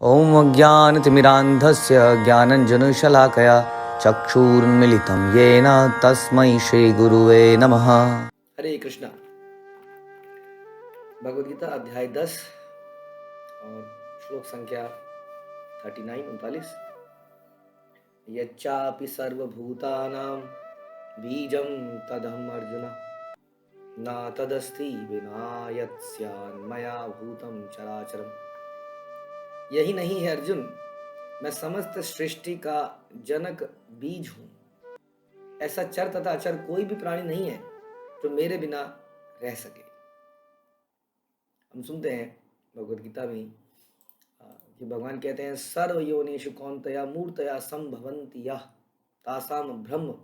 ॐ अज्ञानतिमिरान्धस्य ज्ञानञ्जनशलाकया चक्षुरुन्मिलितं येन तस्मै श्रीगुरुवे नमः। हरे कृष्णा। भगवद गीता अध्याय 10 और श्लोक संख्या 39 यच्चापि सर्वभूतानां बीजं तदहम् अर्जुन न तदस्ति विना यत् स्यान्मया भूतं चराचरम्। यही नहीं है अर्जुन, मैं समस्त सृष्टि का जनक बीज हूँ। ऐसा चर तथा अचर कोई भी प्राणी नहीं है जो मेरे बिना रह सके। हम सुनते हैं भगवद गीता में कि भगवान कहते हैं सर्व योनिषु कौन्तेय मूर्तया संभवन्ति यः तासाम ब्रह्म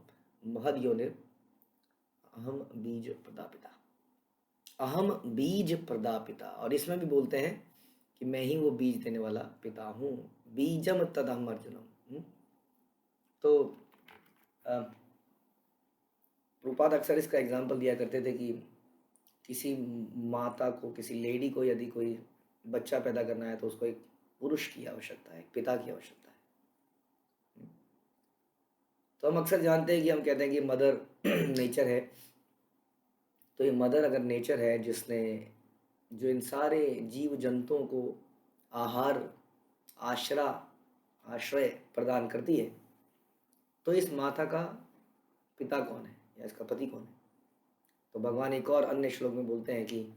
महद योनिर अहम बीज प्रदापिता। अहम बीज प्रदापिता। और इसमें भी बोलते हैं कि मैं ही वो बीज देने वाला पिता हूँ। बीजम तदहम अर्जुनम। तो प्रभुपाद अक्सर इसका एग्जाम्पल दिया करते थे कि किसी माता को, किसी लेडी को यदि कोई बच्चा पैदा करना है तो उसको एक पुरुष की आवश्यकता है, एक पिता की आवश्यकता है। तो हम अक्सर जानते हैं कि हम कहते हैं कि मदर नेचर है। तो ये मदर अगर नेचर है जिसने जो इन सारे जीव जंतुओं को आहार, आश्रय प्रदान करती है, तो इस माता का पिता कौन है या इसका पति कौन है? तो भगवान एक और अन्य श्लोक में बोलते हैं कि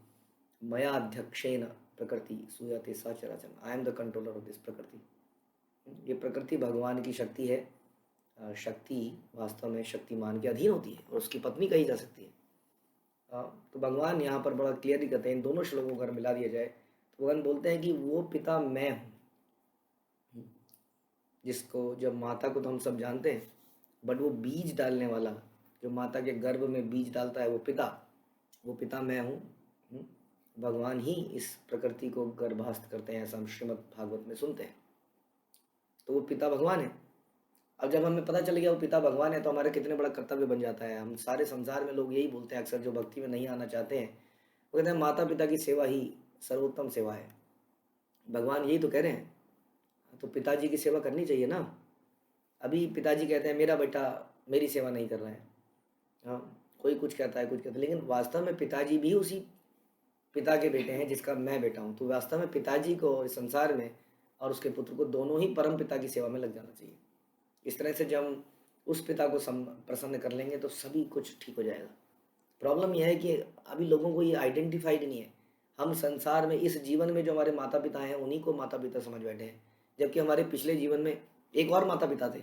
मया अध्यक्षेन प्रकृति सूयते सचराचर। I am the controller of this prakriti. ये प्रकृति भगवान की शक्ति है। शक्ति वास्तव में शक्तिमान के अधीन होती है और उसकी पत्नी कही जा सकती है। तो भगवान यहाँ पर बड़ा क्लियरली कहते हैं, इन दोनों श्लोकों को अगर मिला दिया जाए तो भगवान बोलते हैं कि वो पिता मैं हूँ, जिसको जब माता को तो हम सब जानते हैं, बट वो बीज डालने वाला जो माता के गर्भ में बीज डालता है वो पिता मैं हूँ। भगवान ही इस प्रकृति को गर्भास्थ करते हैं, ऐसा हम श्रीमद् भागवत में सुनते हैं। तो वो पिता भगवान है। अब जब हमें पता चल गया वो पिता भगवान है तो हमारा कितने बड़ा कर्तव्य बन जाता है। हम सारे संसार में लोग यही बोलते हैं अक्सर, जो भक्ति में नहीं आना चाहते हैं, वो कहते हैं माता पिता की सेवा ही सर्वोत्तम सेवा है। भगवान यही तो कह रहे हैं, तो पिताजी की सेवा करनी चाहिए ना। अभी पिताजी कहते हैं मेरा बेटा मेरी सेवा नहीं कर रहा है, हाँ, कोई कुछ कहता है, लेकिन वास्तव में पिताजी भी उसी पिता के बेटे हैं जिसका मैं बेटा हूँ। तो वास्तव में पिताजी को इस संसार में और उसके पुत्र को दोनों ही परम पिता की सेवा में लग जाना चाहिए। इस तरह से जब हम उस पिता को प्रसन्न कर लेंगे तो सभी कुछ ठीक हो जाएगा। प्रॉब्लम यह है कि अभी लोगों को ये आइडेंटिफाइड नहीं है। हम संसार में इस जीवन में जो हमारे माता पिता हैं उन्हीं को माता पिता समझ बैठे हैं, जबकि हमारे पिछले जीवन में एक और माता पिता थे,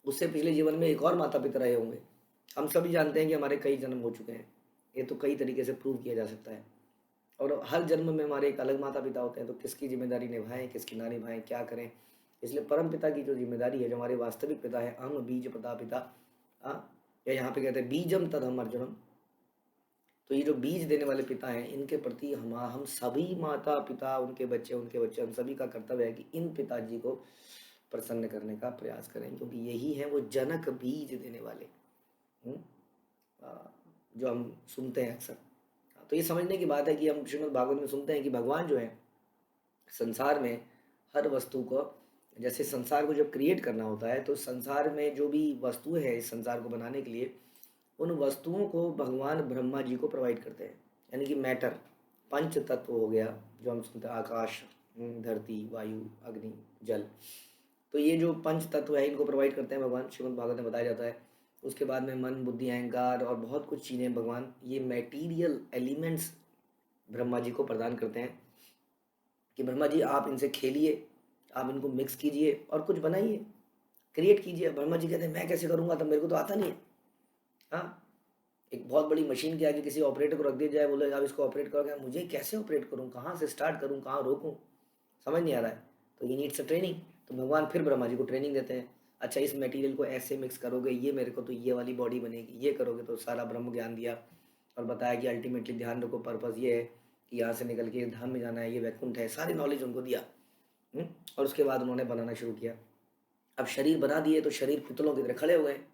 उससे पिछले जीवन में एक और माता पिता रहे होंगे। हम सभी जानते हैं कि हमारे कई जन्म हो चुके हैं, ये तो कई तरीके से प्रूव किया जा सकता है। और हर जन्म में हमारे एक अलग माता पिता होते हैं, तो किसकी जिम्मेदारी निभाएं, किसकी ना निभाएं, क्या करें। इसलिए परम पिता की जो जिम्मेदारी है, जो हमारे वास्तविक पिता है, अहम बीज प्रदापिता, या यहाँ पे कहते हैं बीजम तदहम अर्जुनम। तो ये जो बीज देने वाले पिता हैं, इनके प्रति हम सभी माता पिता, उनके बच्चे हम सभी का कर्तव्य है कि इन पिताजी को प्रसन्न करने का प्रयास करें, क्योंकि यही है वो जनक बीज देने वाले जो हम सुनते हैं अक्सर। तो ये समझने की बात है कि हम श्रीमद् भागवत में सुनते हैं कि भगवान जो है संसार में हर वस्तु को, जैसे संसार को जब क्रिएट करना होता है तो संसार में जो भी वस्तुएं हैं इस संसार को बनाने के लिए, उन वस्तुओं को भगवान ब्रह्मा जी को प्रोवाइड करते हैं। यानी कि मैटर, पंच तत्व हो गया जो हम सुनते हैं, आकाश, धरती, वायु, अग्नि, जल। तो ये जो पंच तत्व है इनको प्रोवाइड करते हैं भगवान, श्रीमद् भागवत में बताया जाता है। उसके बाद में मन, बुद्धि, अहंकार और बहुत कुछ चीज़ें भगवान ये मटेरियल एलिमेंट्स ब्रह्मा जी को प्रदान करते हैं कि ब्रह्मा जी आप इनसे खेलिए, आप इनको मिक्स कीजिए और कुछ बनाइए, क्रिएट कीजिए। ब्रह्मा जी कहते हैं मैं कैसे करूँगा, तब मेरे को तो आता नहीं है। हाँ, एक बहुत बड़ी मशीन के आगे किसी ऑपरेटर को रख दिया जाए, बोले आप इसको ऑपरेट करोगे, मुझे कैसे ऑपरेट करूँ, कहाँ से स्टार्ट करूँ, कहाँ रोकूँ, समझ नहीं आ रहा है। तो ये नीड्स अ ट्रेनिंग। तो भगवान फिर ब्रह्मा जी को ट्रेनिंग देते हैं, अच्छा इस मटेरियल को ऐसे मिक्स करोगे, ये मेरे को तो ये वाली बॉडी बनेगी, ये करोगे, तो सारा ब्रह्म ज्ञान दिया और बताया कि अल्टीमेटली ध्यान रखो, पर्पज़ ये है कि यहाँ से निकल के धाम में जाना है, ये वैकुंठ है, सारी नॉलेज उनको दिया। और उसके बाद उन्होंने बनाना शुरू किया। अब शरीर बना दिए तो शरीर पुतलों की तरह खड़े हुए हैं,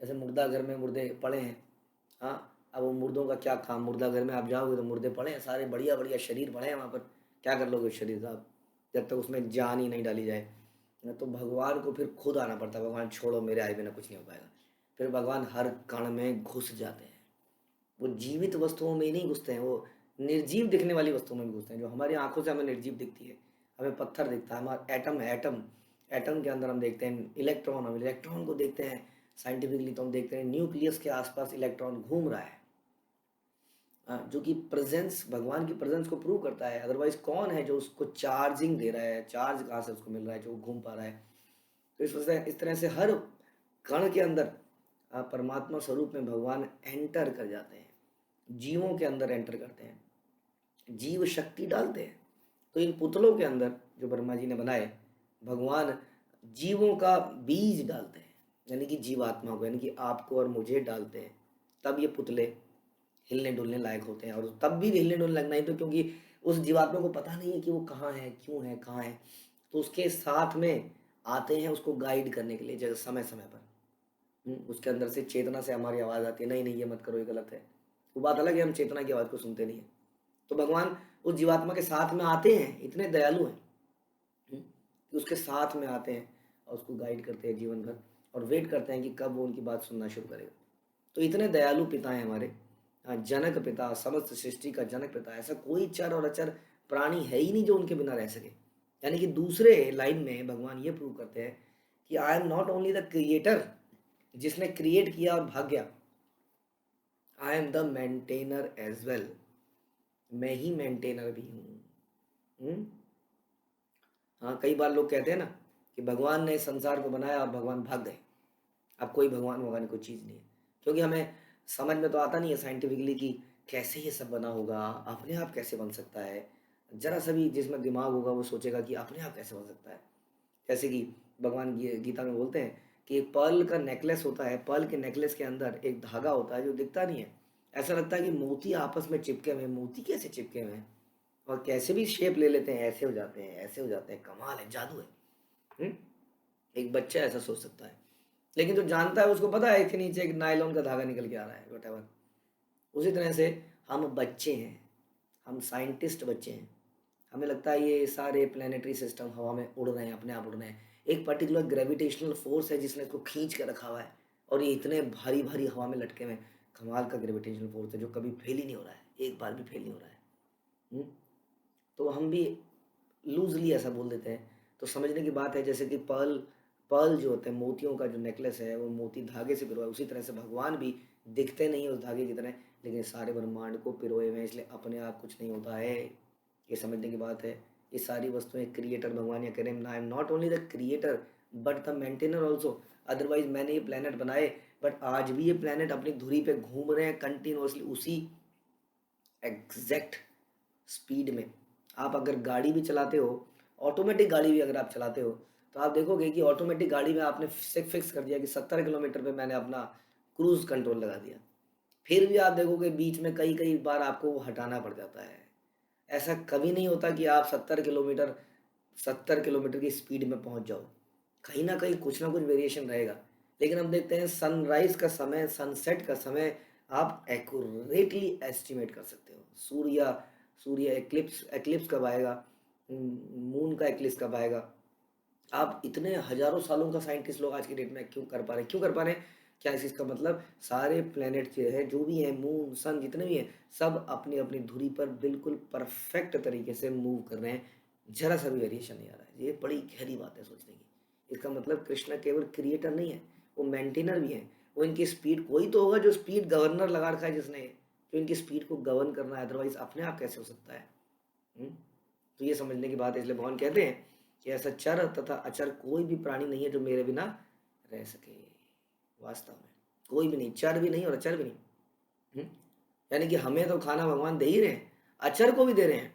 जैसे मुर्दा घर में मुर्दे पड़े हैं। हाँ, अब वो मुर्दों का क्या काम, मुर्दा घर में आप जाओगे तो मुर्दे पड़े हैं सारे, बढ़िया बढ़िया शरीर पड़े हैं वहाँ पर, क्या कर लोगे शरीर साहब? जब तक उसमें जान ही नहीं डाली जाए तो भगवान को फिर खुद आना पड़ता है। भगवान छोड़ो, मेरे आए बिना कुछ नहीं हो पाएगा। फिर भगवान हर कण में घुस जाते हैं। वो जीवित वस्तुओं में ही नहीं घुसते हैं, वो निर्जीव दिखने वाली वस्तुओं में भी घुसते हैं। जो हमारी आंखों से हमें निर्जीव दिखती है, हमें पत्थर दिखता है, हमारा एटम है, एटम एटम के अंदर हम देखते हैं इलेक्ट्रॉन, हम इलेक्ट्रॉन को देखते हैं साइंटिफिकली। तो हम देखते हैं न्यूक्लियस के आसपास इलेक्ट्रॉन घूम रहा है, जो कि प्रेजेंस, भगवान की प्रेजेंस को प्रूव करता है। अदरवाइज कौन है जो उसको चार्जिंग दे रहा है, चार्ज कहाँ से उसको मिल रहा है जो घूम पा रहा है। तो इस तरह से हर कण के अंदर परमात्मा स्वरूप में भगवान एंटर कर जाते हैं, जीवों के अंदर एंटर करते हैं, जीव शक्ति डालते हैं। तो इन पुतलों के अंदर जो ब्रह्मा जी ने बनाए, भगवान जीवों का बीज डालते हैं, यानी कि जीवात्मा को, यानी कि आपको और मुझे डालते हैं। तब ये पुतले हिलने डुलने लायक होते हैं। और तब भी हिलने डुलने लगना ही तो क्योंकि उस जीवात्मा को पता नहीं है कि वो कहाँ है, क्यों है, कहाँ है। तो उसके साथ में आते हैं उसको गाइड करने के लिए, जैसे समय समय पर उसके अंदर से चेतना से हमारी आवाज़ आती है, नहीं नहीं ये मत करो, ये गलत है। वो बात अलग है, हम चेतना की आवाज़ को सुनते नहीं है। तो भगवान उस जीवात्मा के साथ में आते हैं, इतने दयालु हैं कि उसके साथ में आते हैं और उसको गाइड करते हैं जीवन भर, और वेट करते हैं कि कब वो उनकी बात सुनना शुरू करेगा। तो इतने दयालु पिता हैं हमारे, जनक पिता, समस्त सृष्टि का जनक पिता। ऐसा कोई चर और अचर प्राणी है ही नहीं जो उनके बिना रह सके। यानी कि दूसरे लाइन में भगवान ये प्रूव करते हैं कि I am not only the creator, जिसने क्रिएट किया और भाग गया, I am the maintainer as well, मैं ही मेंटेनर भी हूँ। हाँ, कई बार लोग कहते हैं ना कि भगवान ने संसार को बनाया और भगवान भाग गए। अब कोई भगवान भगवान कोई चीज़ नहीं है, क्योंकि हमें समझ में तो आता नहीं है साइंटिफिकली कि कैसे ये सब बना होगा, अपने आप कैसे बन सकता है। जरा सा भी जिसमें दिमाग होगा वो सोचेगा कि अपने आप कैसे बन सकता है। जैसे कि भगवान गीता में बोलते हैं कि एक पर्ल का नेकलेस होता है, पर्ल के नेकलेस के अंदर एक धागा होता है जो दिखता नहीं है। ऐसा लगता है कि मोती आपस में चिपके हुए हैं। मोती कैसे चिपके हुए हैं और कैसे भी शेप ले लेते हैं, ऐसे हो जाते हैं, ऐसे हो जाते हैं, कमाल है, जादू है। हुँ? एक बच्चा ऐसा सोच सकता है, लेकिन जो जानता है उसको पता है इसके नीचे एक नायलॉन का धागा निकल के आ रहा है, व्हाटएवर। उसी तरह से हम बच्चे हैं, हम साइंटिस्ट बच्चे हैं। हमें लगता है ये सारे प्लानिटरी सिस्टम हवा में उड़ रहे हैं, अपने आप उड़ रहे हैं। एक पर्टिकुलर ग्रेविटेशनल फोर्स है जिसने इसको खींच के रखा हुआ है, और ये इतने भारी भारी हवा में लटके हुए हैं। कमाल का ग्रेविटेशनल फोर्स है जो कभी फेल ही नहीं हो रहा है, एक बार भी फेल नहीं हो रहा है। हुँ? तो हम भी लूजली ऐसा बोल देते हैं। तो समझने की बात है, जैसे कि पर्ल पर्ल जो होते हैं, मोतियों का जो नेकलेस है वो मोती धागे से पिरोया, उसी तरह से भगवान भी दिखते नहीं है उस धागे की तरह, लेकिन सारे ब्रह्मांड को पिरोए हुए हैं, इसलिए अपने आप कुछ नहीं होता है। ये समझने की बात है। ये सारी वस्तुएं क्रिएटर भगवान, या कह रहे हैं आई am not only the creator but the maintainer also. Otherwise मैंने ये प्लेनेट बनाए, बट आज भी ये प्लेनेट अपनी धुरी पे घूम रहे हैं कंटिन्यूअसली, उसी एग्जैक्ट स्पीड में। आप अगर गाड़ी भी चलाते हो, ऑटोमेटिक गाड़ी भी अगर आप चलाते हो, तो आप देखोगे कि ऑटोमेटिक गाड़ी में आपने फिक्स कर दिया कि 70 किलोमीटर पे मैंने अपना क्रूज कंट्रोल लगा दिया, फिर भी आप देखोगे बीच में कई कई बार आपको वो हटाना पड़ जाता है। ऐसा कभी नहीं होता कि आप 70 किलोमीटर की स्पीड में पहुंच जाओ, कहीं ना कुछ वेरिएशन रहेगा। लेकिन हम देखते हैं सनराइज का समय, सनसेट का समय आप एक्यूरेटली एस्टिमेट कर सकते हो। सूर्य एक्लिप्स एक्लिप्स कब आएगा, मून का एक्लिप्स कब आएगा। आप इतने हजारों सालों का साइंटिस्ट लोग आज की डेट में क्यों कर पा रहे हैं, क्यों कर पा रहे हैं? क्या इस इसका मतलब सारे प्लेनेट जो है, जो भी है, मून सन जितने भी हैं, सब अपनी अपनी धुरी पर बिल्कुल परफेक्ट तरीके से मूव कर रहे हैं, जरा सा भी वेरिएशन नहीं आ रहा है। ये बड़ी गहरी बात है सोचने की। इसका मतलब कृष्ण केवल क्रिएटर नहीं है, वो मेंटेनर भी है। वो इनकी स्पीड, कोई तो होगा जो स्पीड गवर्नर लगा रखा है जिसने, जो इनकी स्पीड को गवर्न करना है, अदरवाइज अपने आप कैसे हो सकता है। हम्म? तो ये समझने की बात है। इसलिए भगवान कहते हैं कि ऐसा चर तथा अचर कोई भी प्राणी नहीं है जो मेरे बिना रह सके। वास्तव में कोई भी नहीं, चर भी नहीं और अचर भी नहीं। यानी कि हमें तो खाना भगवान दे ही रहे हैं, अचर को भी दे रहे हैं।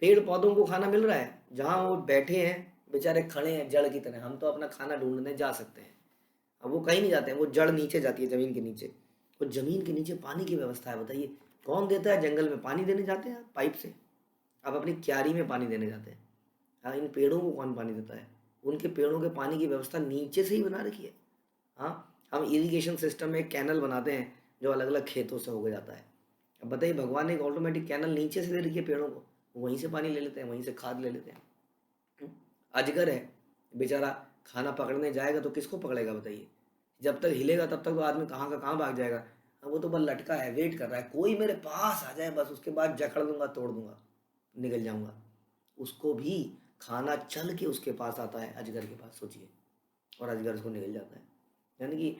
पेड़ पौधों को खाना मिल रहा है, जहाँ वो बैठे हैं बेचारे खड़े हैं जड़ की तरह। हम तो अपना खाना ढूंढने जा सकते हैं, अब वो कहीं नहीं जाते हैं, वो जड़ नीचे जाती है, जमीन के नीचे। वो जमीन के नीचे पानी की व्यवस्था है, बताइए कौन देता है? जंगल में पानी देने जाते हैं पाइप से, आप अपनी क्यारी में पानी देने जाते हैं। हाँ, इन पेड़ों को कौन पानी देता है? उनके पेड़ों के पानी की व्यवस्था नीचे से ही बना रखी है। हाँ, हम इरिगेशन सिस्टम में एक कैनल बनाते हैं जो अलग अलग खेतों से होकर जाता है। अब बताइए, भगवान ने एक ऑटोमेटिक कैनल नीचे से दे रखी है पेड़ों को, वहीं से पानी ले लेते हैं, वहीं से खाद ले लेते हैं। अजगर है बेचारा, खाना पकड़ने जाएगा तो किसको पकड़ेगा बताइए? जब तक हिलेगा तब तक वो आदमी कहाँ का कहाँ भाग जाएगा। अब वो तो बस लटका है, वेट कर रहा है कोई मेरे पास आ जाए, बस उसके बाद जकड़ दूंगा, तोड़ दूंगा, निकल जाऊंगा। उसको भी खाना चल के उसके पास आता है, अजगर के पास, सोचिए, और अजगर उसको निकल जाता है। यानी कि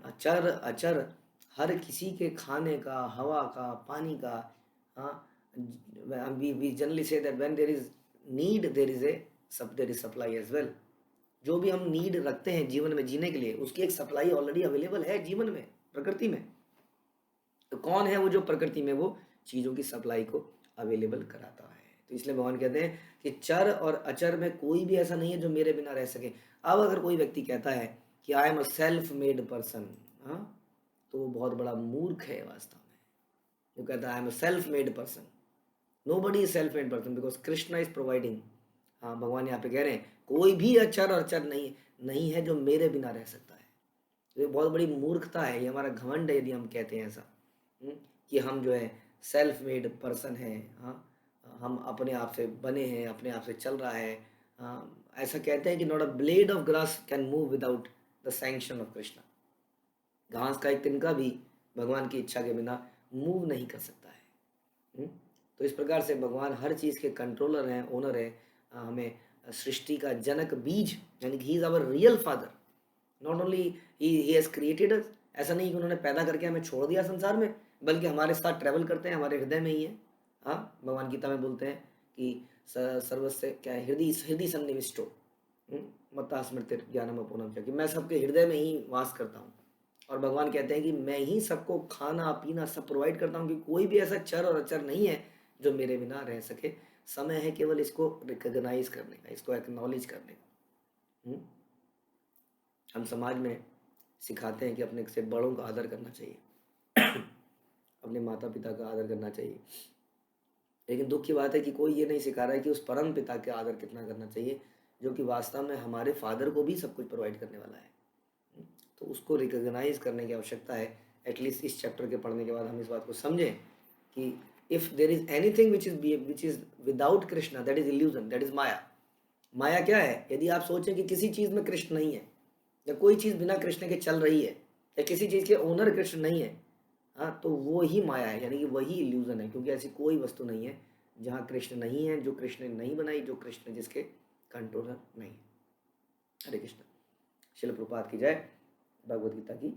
अचर अचर हर किसी के खाने का, हवा का, पानी का। हाँ, we generally say that when there is need there is supply as well. जो भी हम नीड रखते हैं जीवन में जीने के लिए, उसकी एक सप्लाई ऑलरेडी अवेलेबल है जीवन में, प्रकृति में। तो कौन है वो जो प्रकृति में वो चीज़ों की सप्लाई को अवेलेबल कराता है? तो इसलिए भगवान कहते हैं कि चर और अचर में कोई भी ऐसा नहीं है जो मेरे बिना रह सके। अब अगर कोई व्यक्ति कहता है कि I am a self made person, हाँ, तो वो बहुत बड़ा मूर्ख है वास्तव में। वो कहता है I am a self made person. Nobody is self made person because Krishna is providing. हाँ, भगवान यहाँ पे कह रहे हैं कोई भी अचर और अचर नहीं है जो मेरे बिना रह सकता है। तो ये बहुत बड़ी मूर्खता है, ये हमारा घमंड है यदि हम कहते हैं ऐसा, कि हम जो है सेल्फ मेड पर्सन हैं। हाँ, हम अपने आप से बने हैं, अपने आप से चल रहा है। हाँ, ऐसा कहते हैं कि not a blade of grass can move without the sanction of Krishna. घास का एक तिनका भी भगवान की इच्छा के बिना मूव नहीं कर सकता है। तो इस प्रकार से भगवान हर चीज़ के कंट्रोलर हैं, ओनर है। हमें सृष्टि का जनक बीज, यानी कि he is our real father. Not only he has created us, ऐसा नहीं कि उन्होंने पैदा करके हमें छोड़ दिया संसार में, बल्कि हमारे साथ ट्रैवल करते हैं, हमारे हृदय में ही है। हाँ, भगवान गीता में बोलते हैं कि सर्वस्य क्या है, हृदय हृदय सन्निविष्टो मत्ता स्मृति ज्ञानम अपूर्णम, कि मैं सबके हृदय में ही वास करता हूँ। और भगवान कहते हैं कि मैं ही सबको खाना पीना सब प्रोवाइड करता हूँ, कि कोई भी ऐसा चर और अचर नहीं है जो मेरे बिना रह सके। समय है केवल इसको रिकॉग्नाइज करने का, इसको एक्नॉलेज करने का। हम समाज में सिखाते हैं कि अपने से बड़ों का आदर करना चाहिए, अपने माता पिता का आदर करना चाहिए, लेकिन दुख की बात है कि कोई ये नहीं सिखा रहा है कि उस परम पिता का आदर कितना करना चाहिए, जो कि वास्तव में हमारे फादर को भी सब कुछ प्रोवाइड करने वाला है। तो उसको रिकॉग्नाइज करने की आवश्यकता है। एटलीस्ट इस चैप्टर के पढ़ने के बाद हम इस बात को समझें कि if there is anything which is without Krishna, that is illusion, that is maya. माया क्या है? यदि आप सोचें कि किसी चीज़ में कृष्ण नहीं है, या कोई चीज़ बिना कृष्ण के चल रही है, या किसी चीज़ के ओनर कृष्ण नहीं है, हाँ, तो वो ही माया है, यानी कि वही इल्यूजन है। क्योंकि ऐसी कोई वस्तु नहीं है जहाँ कृष्ण नहीं है, जो कृष्ण ने नहीं बनाई, जो कृष्ण जिसके कंट्रोलर नहीं है। हरे कृष्ण। शिल प्रभुपाद की जय। भगवद गीता की